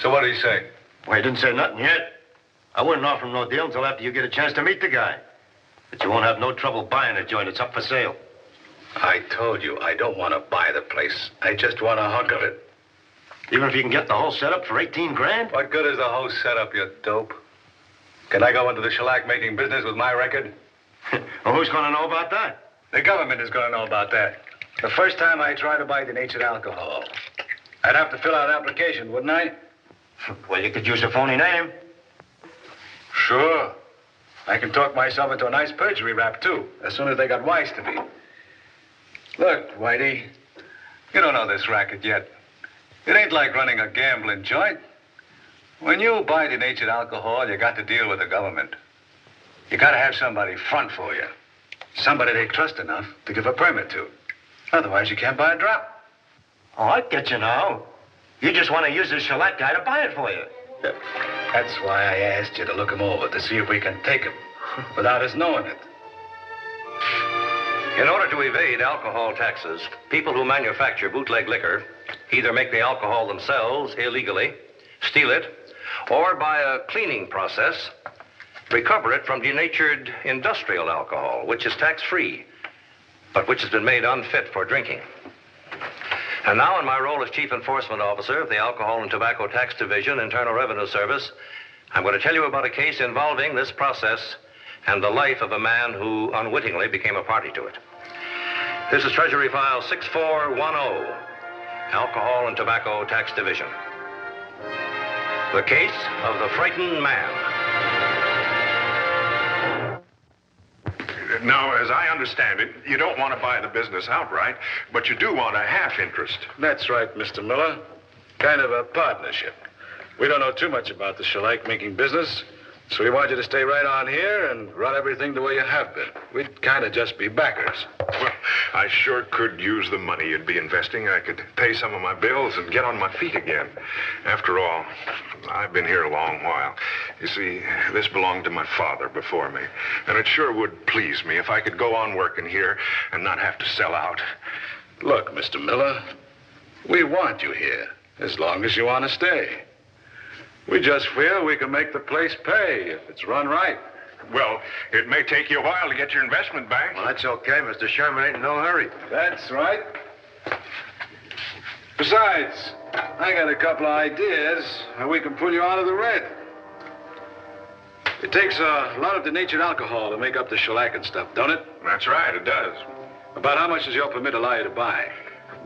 So what did he say? Well, he didn't say nothing yet. I wouldn't offer him no deal until after you get a chance to meet the guy. But you won't have no trouble buying the joint. It's up for sale. I told you, I don't want to buy the place. I just want a hunk of it. Even if you can get the whole setup for 18 grand? What good is the whole setup, you dope? Can I go into the shellac-making business with my record? Well, who's going to know about that? The government is going to know about that. The first time I try to buy denatured alcohol, I'd have to fill out an application, wouldn't I? Well, you could use a phony name. Sure. I can talk myself into a nice perjury rap, too, as soon as they got wise to me. Look, Whitey, you don't know this racket yet. It ain't like running a gambling joint. When you buy denatured alcohol, you got to deal with the government. You got to have somebody front for you. Somebody they trust enough to give a permit to. Otherwise, you can't buy a drop. Oh, I get you now. You just want to use this shellac guy to buy it for you. That's why I asked you to look him over to see if we can take him without us knowing it. In order to evade alcohol taxes, people who manufacture bootleg liquor either make the alcohol themselves illegally, steal it, or by a cleaning process, recover it from denatured industrial alcohol, which is tax-free, but which has been made unfit for drinking. And now, in my role as Chief Enforcement Officer of the Alcohol and Tobacco Tax Division, Internal Revenue Service, I'm going to tell you about a case involving this process and the life of a man who unwittingly became a party to it. This is Treasury File 6410, Alcohol and Tobacco Tax Division. The case of the frightened man. Now, as I understand it, you don't want to buy the business outright, but you do want a half interest. That's right, Mr. Miller. Kind of a partnership. We don't know too much about the shellac-making business, so we want you to stay right on here and run everything the way you have been. We'd kind of just be backers. Well, I sure could use the money you'd be investing. I could pay some of my bills and get on my feet again. After all, I've been here a long while. You see, this belonged to my father before me, and it sure would please me if I could go on working here and not have to sell out. Look, Mr. Miller, we want you here as long as you want to stay. We just feel we can make the place pay if it's run right. Well, it may take you a while to get your investment back. Well, that's okay. Mr. Sherman ain't in no hurry. That's right. Besides, I got a couple of ideas how we can pull you out of the red. It takes a lot of denatured alcohol to make up the shellac and stuff, don't it? That's right, it does. About how much does your permit allow you to buy?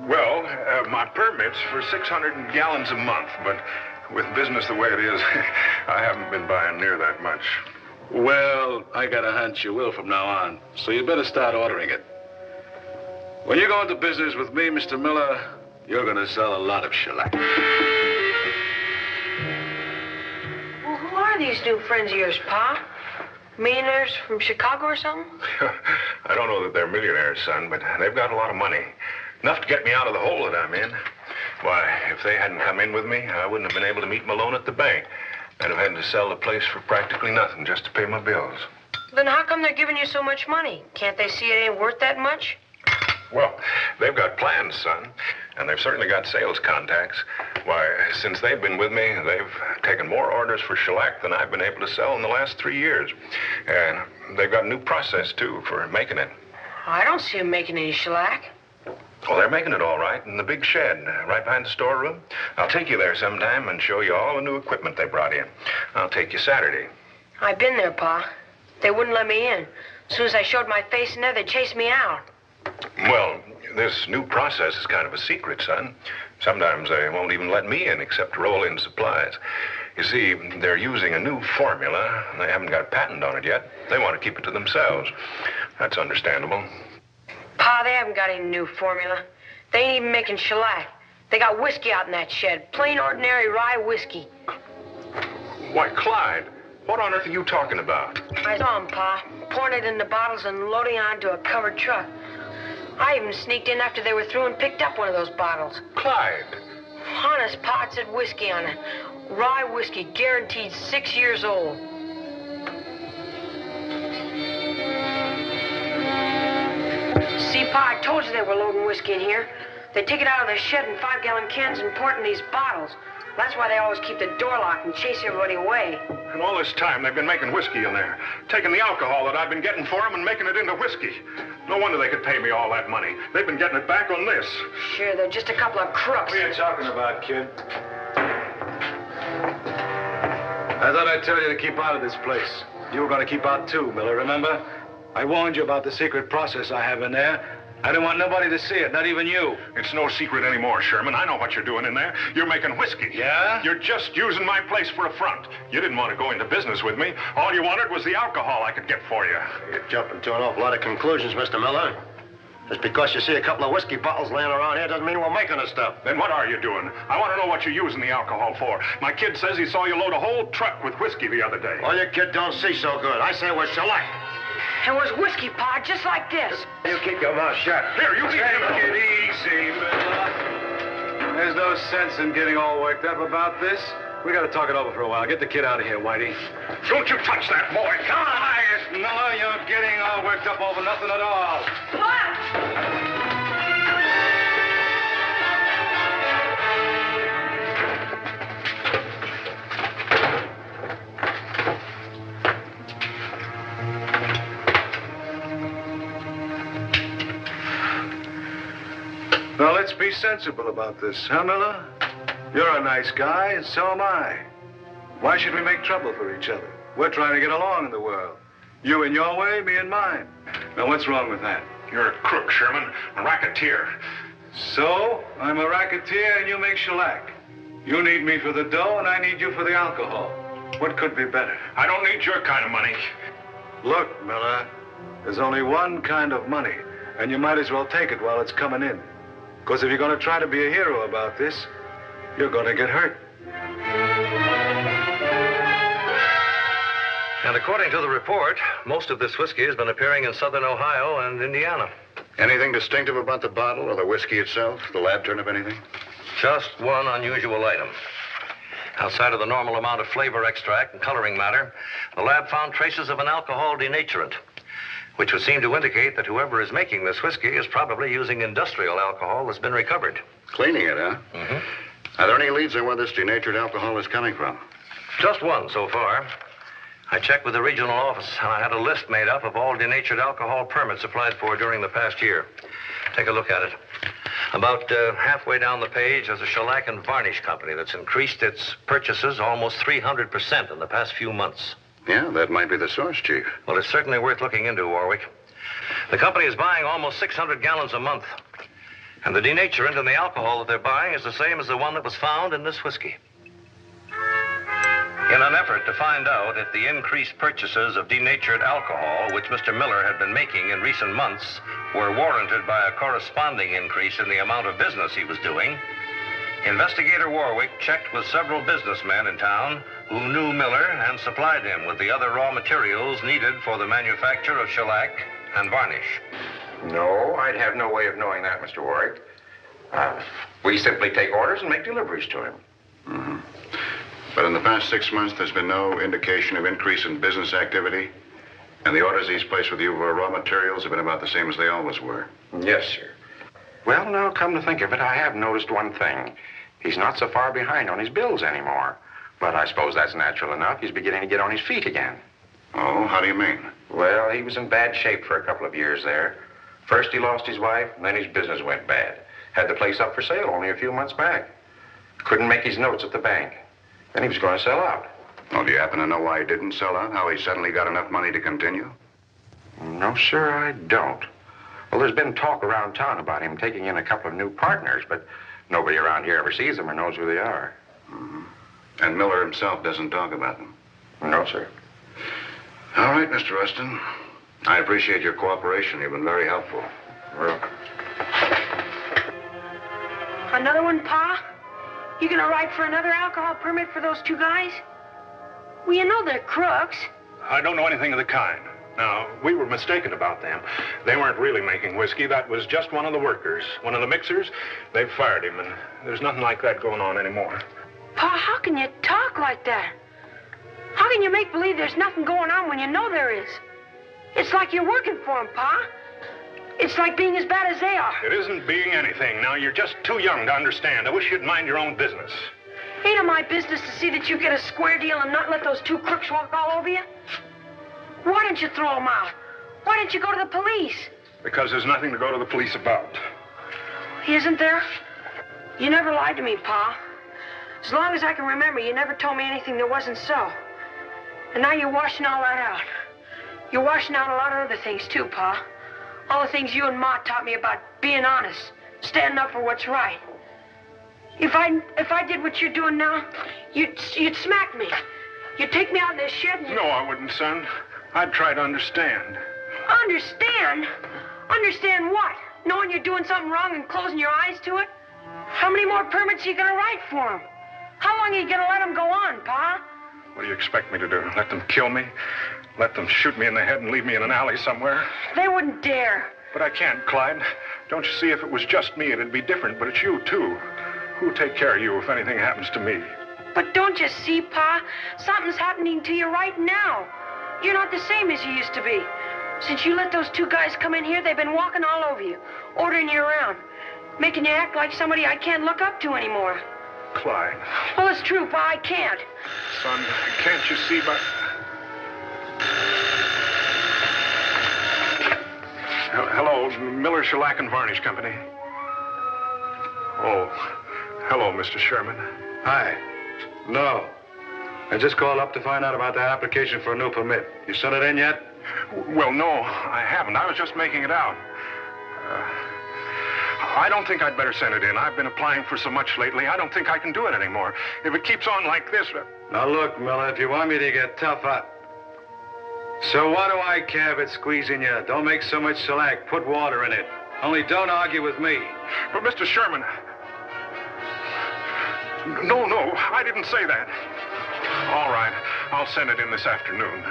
Well, my permit's for 600 gallons a month, but with business the way it is, I haven't been buying near that much. Well, I got a hunch you will from now on, so you better start ordering it. When you go into business with me, Mr. Miller, you're going to sell a lot of shellac. Well, who are these new friends of yours, Pa? Millionaires from Chicago or something? I don't know that they're millionaires, son, but they've got a lot of money. Enough to get me out of the hole that I'm in. Why, if they hadn't come in with me, I wouldn't have been able to meet Malone at the bank. I'd have had to sell the place for practically nothing just to pay my bills. Then how come they're giving you so much money? Can't they see it ain't worth that much? Well, they've got plans, son, and they've certainly got sales contacts. Why, since they've been with me, they've taken more orders for shellac than I've been able to sell in the last 3 years. And they've got a new process, too, for making it. I don't see them making any shellac. Well, they're making it all right in the big shed right behind the storeroom. I'll take you there sometime and show you all the new equipment they brought in. I'll take you Saturday. I've been there, Pa. They wouldn't let me in. As soon as I showed my face in there, they chased me out. Well, this new process is kind of a secret, son. Sometimes they won't even let me in except to roll in supplies. You see, they're using a new formula. They haven't got a patent on it yet. They want to keep it to themselves. That's understandable. Pa, they haven't got any new formula. They ain't even making shellac. They got whiskey out in that shed. Plain, ordinary rye whiskey. Why, Clyde, what on earth are you talking about? I saw 'em, Pa, pouring it in the bottles and loading onto a covered truck. I even sneaked in after they were through and picked up one of those bottles. Clyde. Honest, Pa, it said whiskey on it. Rye whiskey, guaranteed 6 years old. See, Pa, I told you they were loading whiskey in here. They take it out of the shed in 5-gallon cans and pour it in these bottles. That's why they always keep the door locked and chase everybody away. And all this time, they've been making whiskey in there. Taking the alcohol that I've been getting for them and making it into whiskey. No wonder they could pay me all that money. They've been getting it back on this. Sure, they're just a couple of crooks. What are you talking about, kid? I thought I'd tell you to keep out of this place. You were going to keep out too, Miller, remember? I warned you about the secret process I have in there. I didn't want nobody to see it, not even you. It's no secret anymore, Sherman. I know what you're doing in there. You're making whiskey. Yeah? You're just using my place for a front. You didn't want to go into business with me. All you wanted was the alcohol I could get for you. You're jumping to an awful lot of conclusions, Mr. Miller. Just because you see a couple of whiskey bottles laying around here doesn't mean we're making the stuff. Then what are you doing? I want to know what you're using the alcohol for. My kid says he saw you load a whole truck with whiskey the other day. Well, your kid don't see so good. I say we're shellac. It was whiskey, Pa, just like this. You keep your mouth shut. Here, you keep Take it easy, Miller. There's no sense in getting all worked up about this. We got to talk it over for a while. Get the kid out of here, Whitey. Don't you touch that boy. Come on. Miller, you're getting all worked up over nothing at all. What? Now, let's be sensible about this, huh, Miller? You're a nice guy, and so am I. Why should we make trouble for each other? We're trying to get along in the world. You in your way, me in mine. Now, what's wrong with that? You're a crook, Sherman. A racketeer. So, I'm a racketeer and you make shellac. You need me for the dough and I need you for the alcohol. What could be better? I don't need your kind of money. Look, Miller, there's only one kind of money, and you might as well take it while it's coming in. Because if you're going to try to be a hero about this, you're going to get hurt. And according to the report, most of this whiskey has been appearing in southern Ohio and Indiana. Anything distinctive about the bottle or the whiskey itself? The lab turn up anything? Just one unusual item. Outside of the normal amount of flavor extract and coloring matter, the lab found traces of an alcohol denaturant, which would seem to indicate that whoever is making this whiskey is probably using industrial alcohol that's been recovered. Cleaning it, huh? Mm-hmm. Are there any leads on where this denatured alcohol is coming from? Just one so far. I checked with the regional office, and I had a list made up of all denatured alcohol permits applied for during the past year. Take a look at it. About halfway down the page, there's a shellac and varnish company that's increased its purchases almost 300% in the past few months. Yeah, that might be the source, Chief. Well, it's certainly worth looking into, Warwick. The company is buying almost 600 gallons a month. And the denaturant in the alcohol that they're buying is the same as the one that was found in this whiskey. In an effort to find out if the increased purchases of denatured alcohol, which Mr. Miller had been making in recent months, were warranted by a corresponding increase in the amount of business he was doing, Investigator Warwick checked with several businessmen in town who knew Miller and supplied him with the other raw materials needed for the manufacture of shellac and varnish. No, I'd have no way of knowing that, Mr. Warwick. We simply take orders and make deliveries to him. Mm-hmm. But in the past 6 months, there's been no indication of increase in business activity, and the orders he's placed with you for raw materials have been about the same as they always were. Yes, sir. Well, now, come to think of it, I have noticed one thing. He's not so far behind on his bills anymore. But I suppose that's natural enough. He's beginning to get on his feet again. Oh, how do you mean? Well, he was in bad shape for a couple of years there. First he lost his wife, and then his business went bad. Had the place up for sale only a few months back. Couldn't make his notes at the bank. Then he was going to sell out. Oh, do you happen to know why he didn't sell out? How he suddenly got enough money to continue? No, sir, I don't. Well, there's been talk around town about him taking in a couple of new partners, but nobody around here ever sees them or knows who they are. Mm-hmm. And Miller himself doesn't talk about them? No, sir. All right, Mr. Rustin. I appreciate your cooperation. You've been very helpful. Well, Another one, Pa? You gonna write for another alcohol permit for those two guys? Well, you know they're crooks. I don't know anything of the kind. Now, we were mistaken about them. They weren't really making whiskey. That was just one of the workers. One of the mixers. They fired him, and there's nothing like that going on anymore. Pa, how can you talk like that? How can you make believe there's nothing going on when you know there is? It's like you're working for them, Pa. It's like being as bad as they are. It isn't being anything. Now, you're just too young to understand. I wish you'd mind your own business. Ain't it my business to see that you get a square deal and not let those two crooks walk all over you? Why don't you throw them out? Why don't you go to the police? Because there's nothing to go to the police about. Isn't there? You never lied to me, Pa. As long as I can remember, you never told me anything that wasn't so. And now you're washing all that out. You're washing out a lot of other things, too, Pa. All the things you and Ma taught me about being honest, standing up for what's right. If I did what you're doing now, you'd smack me. You'd take me out in this shed and... No, I wouldn't, son. I'd try to understand. Understand? Understand what? Knowing you're doing something wrong and closing your eyes to it? How many more permits are you gonna write for them? How long are you gonna let them go on, Pa? What do you expect me to do? Let them kill me? Let them shoot me in the head and leave me in an alley somewhere? They wouldn't dare. But I can't, Clyde. Don't you see, if it was just me, it'd be different, but it's you, too. Who'll take care of you if anything happens to me? But don't you see, Pa? Something's happening to you right now. You're not the same as you used to be. Since you let those two guys come in here, they've been walking all over you, ordering you around, making you act like somebody I can't look up to anymore. Clyde. Well, it's true, Pa. I can't. Son, can't you see by... Hello, Miller Shellac and Varnish Company. Oh, hello, Mr. Sherman. Hi. No. I just called up to find out about that application for a new permit. You sent it in yet? Well, no, I haven't. I was just making it out. I don't think I'd better send it in. I've been applying for so much lately, I don't think I can do it anymore. If it keeps on like this... Now, look, Miller, if you want me to get tough, So what do I care if it's squeezing you? Don't make so much shellac. Put water in it. Only don't argue with me. But, Mr. Sherman... No, I didn't say that. All right, I'll send it in this afternoon.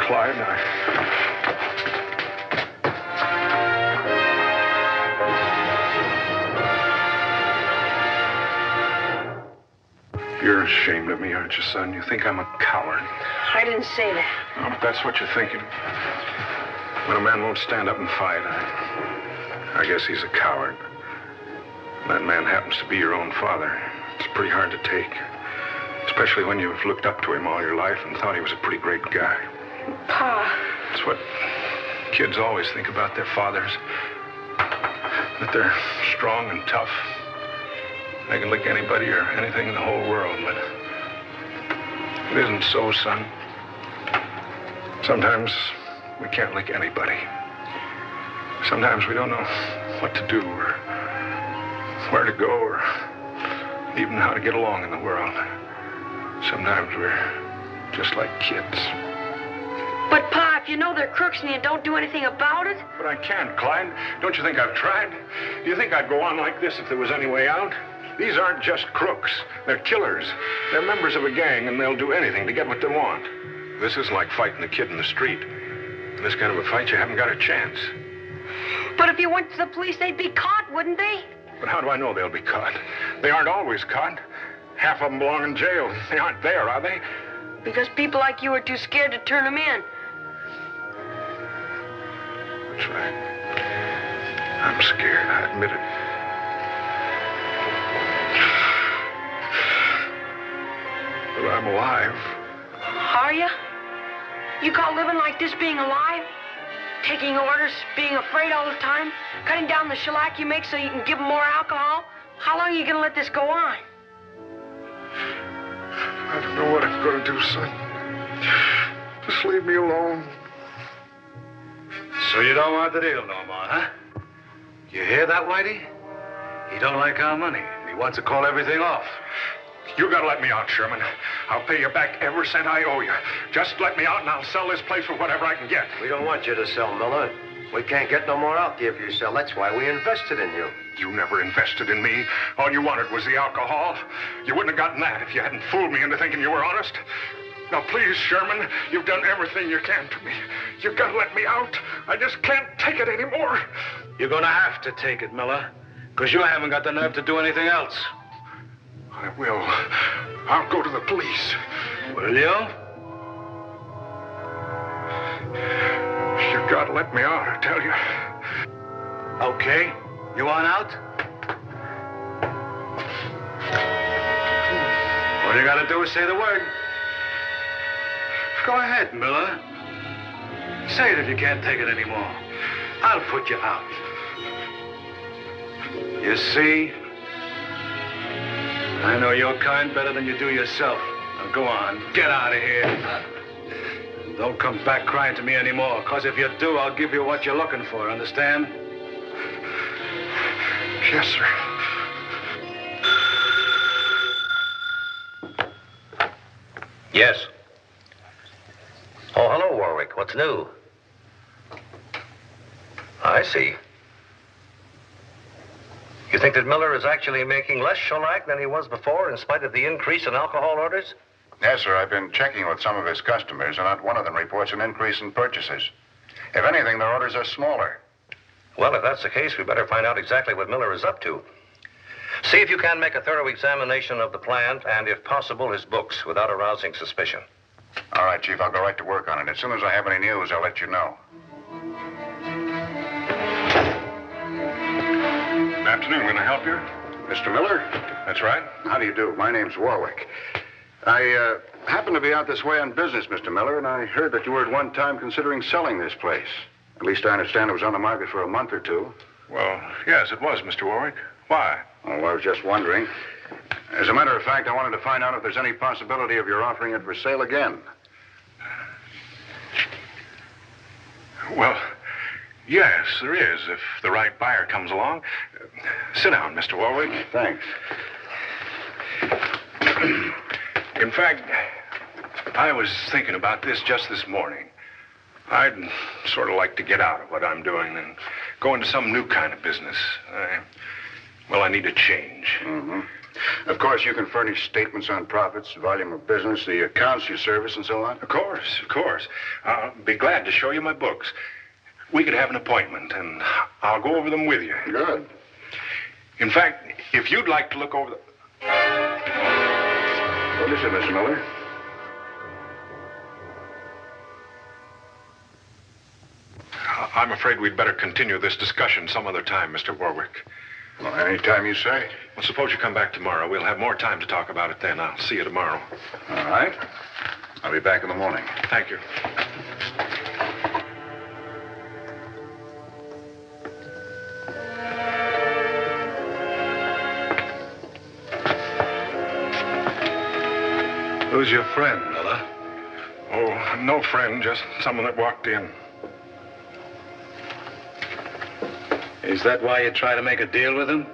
Clyde, You're ashamed of me, aren't you, son? You think I'm a coward. I didn't say that. Oh, if that's what you're thinking. When a man won't stand up and fight, I guess he's a coward. That man happens to be your own father. It's pretty hard to take. Especially when you've looked up to him all your life and thought he was a pretty great guy. Pa. It's what kids always think about their fathers. That they're strong and tough. They can lick anybody or anything in the whole world, but it isn't so, son. Sometimes we can't lick anybody. Sometimes we don't know what to do or where to go or even how to get along in the world. Sometimes we're just like kids. But, Pa, if you know they're crooks and you don't do anything about it... But I can't, Clyde. Don't you think I've tried? Do you think I'd go on like this if there was any way out? These aren't just crooks. They're killers. They're members of a gang, and they'll do anything to get what they want. This is like fighting a kid in the street. In this kind of a fight, you haven't got a chance. But if you went to the police, they'd be caught, wouldn't they? But how do I know they'll be caught? They aren't always caught. Half of them belong in jail. They aren't there, are they? Because people like you are too scared to turn them in. That's right. I'm scared, I admit it. But I'm alive. Are you? You call living like this being alive? Taking orders, being afraid all the time, cutting down the shellac you make so you can give them more alcohol? How long are you going to let this go on? I don't know what I'm going to do, son. Just leave me alone. So you don't want the deal no more, huh? You hear that, Whitey? He don't like our money. He wants to call everything off. You gotta let me out, Sherman. I'll pay you back every cent I owe you. Just let me out and I'll sell this place for whatever I can get. We don't want you to sell, Miller. We can't get no more out there if you sell. That's why we invested in you. You never invested in me. All you wanted was the alcohol. You wouldn't have gotten that if you hadn't fooled me into thinking you were honest. Now, please, Sherman, you've done everything you can to me. You've got to let me out. I just can't take it anymore. You're gonna have to take it, Miller, because you haven't got the nerve to do anything else. I will. I'll go to the police. Will you? You've got to let me out, I tell you. Okay. You on out? All you gotta do is say the word. Go ahead, Miller. Say it if you can't take it anymore. I'll put you out. You see? I know your kind better than you do yourself. Now go on, get out of here. Don't come back crying to me anymore, because if you do, I'll give you what you're looking for, understand? Yes, sir. Yes. Oh, hello, Warwick. What's new? I see. You think that Miller is actually making less shellac than he was before in spite of the increase in alcohol orders? Yes, sir. I've been checking with some of his customers, and not one of them reports an increase in purchases. If anything, their orders are smaller. Well, if that's the case, we better find out exactly what Miller is up to. See if you can make a thorough examination of the plant and, if possible, his books without arousing suspicion. All right, Chief. I'll go right to work on it. As soon as I have any news, I'll let you know. Good afternoon. Can I help you? Mr. Miller? That's right. How do you do? My name's Warwick. I happened to be out this way on business, Mr. Miller, and I heard that you were at one time considering selling this place. At least I understand it was on the market for a month or two. Well, yes, it was, Mr. Warwick. Why? Oh, I was just wondering. As a matter of fact, I wanted to find out if there's any possibility of your offering it for sale again. Well, yes, there is, if the right buyer comes along. Sit down, Mr. Warwick. Thanks. In fact, I was thinking about this just this morning. I'd sort of like to get out of what I'm doing and go into some new kind of business. I need a change. Mm-hmm. Of course, you can furnish statements on profits, volume of business, the accounts you service, and so on. Of course, of course. I'll be glad to show you my books. We could have an appointment, and I'll go over them with you. Good. In fact, if you'd like to look over the... What is it, Mr. Miller? I'm afraid we'd better continue this discussion some other time, Mr. Warwick. Well, any time you say. Well, suppose you come back tomorrow. We'll have more time to talk about it then. I'll see you tomorrow. All right. I'll be back in the morning. Thank you. Who's your friend, Miller? Oh, no friend, just someone that walked in. Is that why you try to make a deal with him?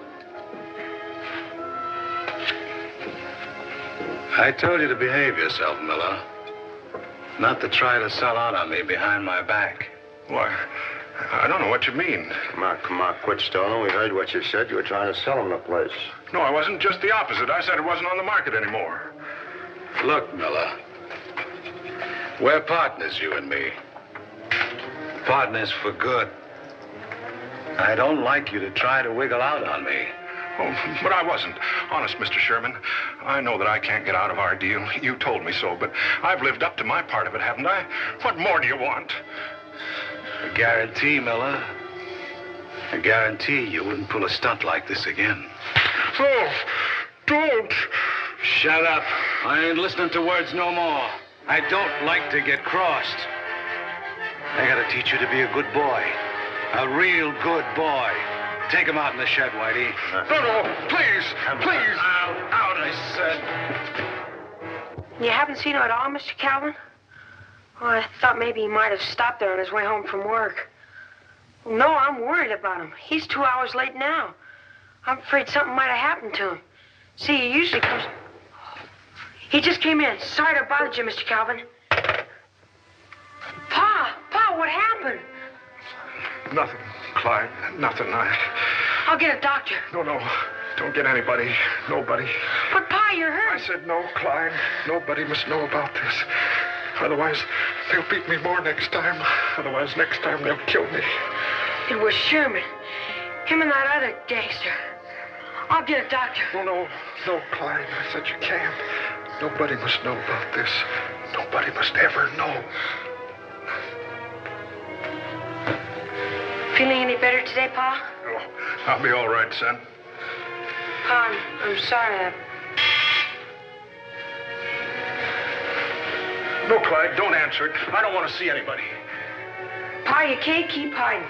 I told you to behave yourself, Miller. Not to try to sell out on me behind my back. Why, I don't know what you mean. Come on, quit stalling. We heard what you said. You were trying to sell him the place. No, I wasn't. Just the opposite. I said it wasn't on the market anymore. Look, Miller. We're partners, you and me. Partners for good. I don't like you to try to wiggle out on me. Oh, but I wasn't. Honest, Mr. Sherman. I know that I can't get out of our deal. You told me so, but I've lived up to my part of it, haven't I? What more do you want? A guarantee, Miller. A guarantee you wouldn't pull a stunt like this again. Oh, don't. Shut up. I ain't listening to words no more. I don't like to get crossed. I gotta teach you to be a good boy. A real good boy. Take him out in the shed, Whitey. No, please, please. Out, I said. You haven't seen him at all, Mr. Calvin? Oh, I thought maybe he might have stopped there on his way home from work. No, I'm worried about him. He's 2 hours late now. I'm afraid something might have happened to him. See, he usually comes... He just came in. Sorry to bother you, Mr. Calvin. Pa, what happened? Nothing, Clyde. Nothing. I'll get a doctor. No. Don't get anybody. Nobody. But, Pa, you're hurt. I said no, Clyde. Nobody must know about this. Otherwise, they'll beat me more next time. Otherwise, next time they'll kill me. It was Sherman. Him and that other gangster. I'll get a doctor. No, Clyde. I said you can't. Nobody must know about this. Nobody must ever know. Feeling any better today, Pa? Oh, I'll be all right, son. Pa, I'm sorry. No, Clyde, don't answer it. I don't want to see anybody. Pa, you can't keep hiding.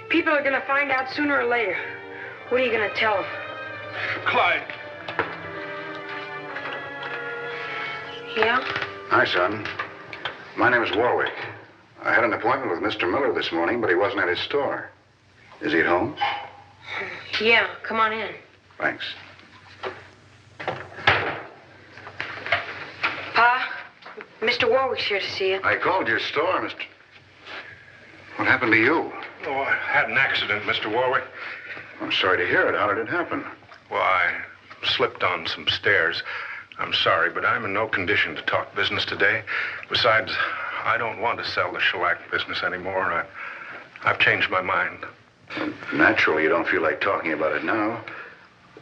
People are going to find out sooner or later. What are you going to tell them? Clyde. Yeah? Hi, son. My name is Warwick. I had an appointment with Mr. Miller this morning, but he wasn't at his store. Is he at home? Yeah, come on in. Thanks. Pa, Mr. Warwick's here to see you. I called your store, Mr. What happened to you? Oh, I had an accident, Mr. Warwick. I'm sorry to hear it. How did it happen? Well, I slipped on some stairs. I'm sorry, but I'm in no condition to talk business today. Besides, I don't want to sell the shellac business anymore. I've changed my mind. Naturally, you don't feel like talking about it now.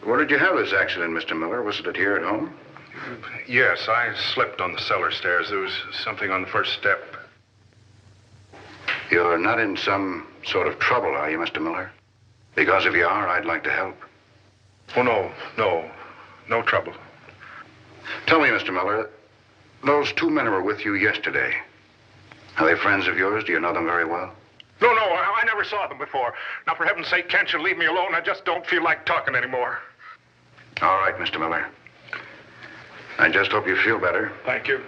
Where did you have this accident, Mr. Miller? Was it here at home? Yes, I slipped on the cellar stairs. There was something on the first step. You're not in some sort of trouble, are you, Mr. Miller? Because if you are, I'd like to help. Oh, no trouble. Tell me, Mr. Miller, those two men who were with you yesterday, are they friends of yours? Do you know them very well? No, I never saw them before. Now, for heaven's sake, can't you leave me alone? I just don't feel like talking anymore. All right, Mr. Miller. I just hope you feel better. Thank you.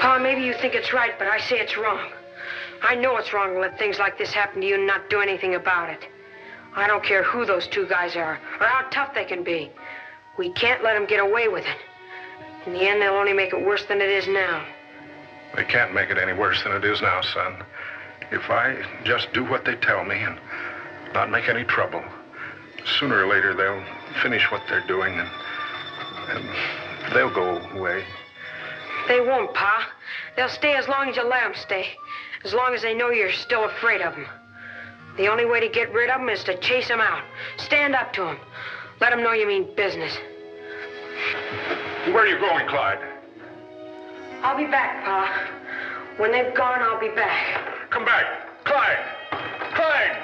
Pa, maybe you think it's right, but I say it's wrong. I know it's wrong to let things like this happen to you and not do anything about it. I don't care who those two guys are or how tough they can be. We can't let them get away with it. In the end, they'll only make it worse than it is now. They can't make it any worse than it is now, son. If I just do what they tell me and not make any trouble, sooner or later they'll finish what they're doing and they'll go away. They won't, Pa. They'll stay as long as you let them stay. As long as they know you're still afraid of them. The only way to get rid of them is to chase them out. Stand up to them. Let them know you mean business. Where are you going, Clyde? I'll be back, Pa. When they've gone, I'll be back. Come back. Clyde! Clyde!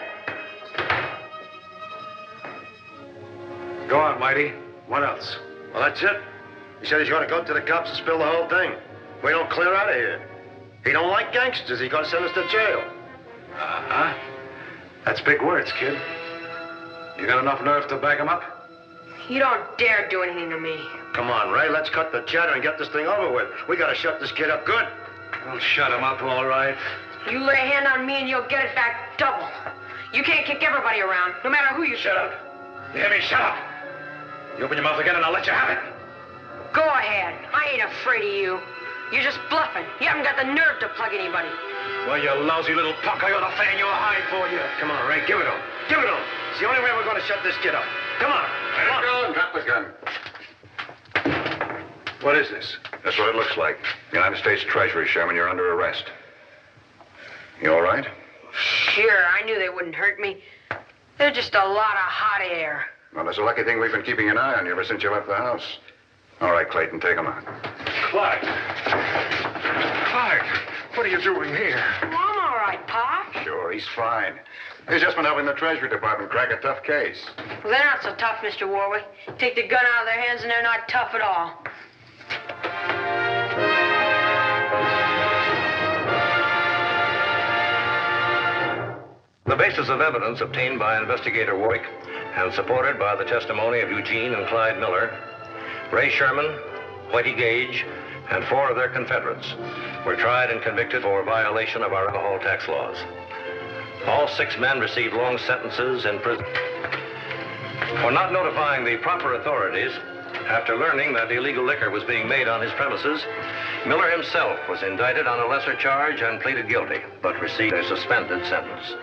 Go on, Whitey. What else? Well, that's it. He said he's going to go to the cops and spill the whole thing. We don't clear out of here. He don't like gangsters. He's going to send us to jail. Uh-huh. That's big words, kid. You got enough nerve to back him up? You don't dare do anything to me. Come on, Ray. Let's cut the chatter and get this thing over with. We got to shut this kid up good. I'll shut him up, all right. You lay a hand on me and you'll get it back double. You can't kick everybody around, no matter who you Shut up. You hear me? Shut up. You open your mouth again and I'll let you have it. Go ahead. I ain't afraid of you. You're just bluffing. You haven't got the nerve to plug anybody. Well, you lousy little punk, I ought to fan your hide for you. Come on, Ray. Give it to him. Give it to him. It's the only way we're going to shut this kid up. Come on. Come on. Drop the gun. What is this? That's what it looks like. United States Treasury, Sherman. You're under arrest. You all right? Sure, I knew they wouldn't hurt me. They're just a lot of hot air. Well, it's a lucky thing we've been keeping an eye on you ever since you left the house. All right, Clayton, take him out. Clyde! Clyde! What are you doing here? Well, I'm all right, Pa. Sure, he's fine. He's just been helping the Treasury Department crack a tough case. Well, they're not so tough, Mr. Warwick. Take the gun out of their hands and they're not tough at all. The basis of evidence obtained by Investigator Warwick and supported by the testimony of Eugene and Clyde Miller, Ray Sherman, Whitey Gage, and 4 of their confederates were tried and convicted for violation of our alcohol tax laws. All 6 men received long sentences in prison. For not notifying the proper authorities, after learning that illegal liquor was being made on his premises, Miller himself was indicted on a lesser charge and pleaded guilty, but received a suspended sentence.